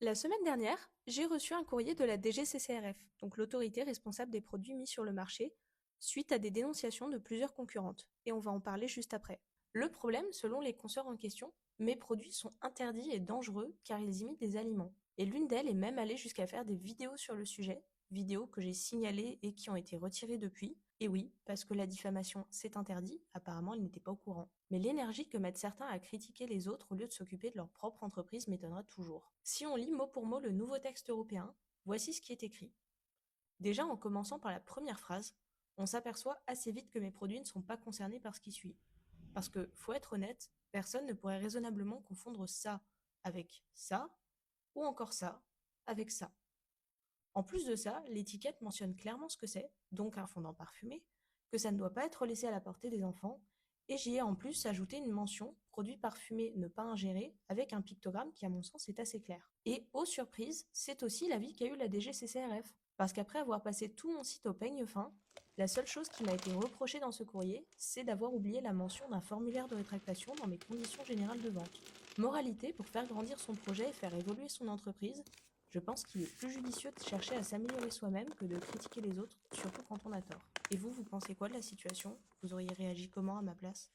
La semaine dernière, j'ai reçu un courrier de la DGCCRF, donc l'autorité responsable des produits mis sur le marché, suite à des dénonciations de plusieurs concurrentes, et on va en parler juste après. Le problème, selon les consoeurs en question, mes produits sont interdits et dangereux car ils imitent des aliments. Et l'une d'elles est même allée jusqu'à faire des vidéos sur le sujet, vidéos que j'ai signalées et qui ont été retirées depuis. Et oui, parce que la diffamation c'est interdit, apparemment elle n'était pas au courant. Mais l'énergie que mettent certains à critiquer les autres au lieu de s'occuper de leur propre entreprise m'étonnera toujours. Si on lit mot pour mot le nouveau texte européen, voici ce qui est écrit. Déjà en commençant par la première phrase, on s'aperçoit assez vite que mes produits ne sont pas concernés par ce qui suit. Parce que, faut être honnête, personne ne pourrait raisonnablement confondre ça avec ça, ou encore ça avec ça. En plus de ça, l'étiquette mentionne clairement ce que c'est, donc un fondant parfumé, que ça ne doit pas être laissé à la portée des enfants, et j'y ai en plus ajouté une mention produit parfumé ne pas ingérer avec un pictogramme qui à mon sens est assez clair. Et aux surprises, c'est aussi l'avis qu'a eu la DGCCRF, parce qu'après avoir passé tout mon site au peigne fin, la seule chose qui m'a été reprochée dans ce courrier, c'est d'avoir oublié la mention d'un formulaire de rétractation dans mes conditions générales de vente. Moralité, pour faire grandir son projet et faire évoluer son entreprise, je pense qu'il est plus judicieux de chercher à s'améliorer soi-même que de critiquer les autres, surtout quand on a tort. Et vous, vous pensez quoi de la situation? Vous auriez réagi comment à ma place?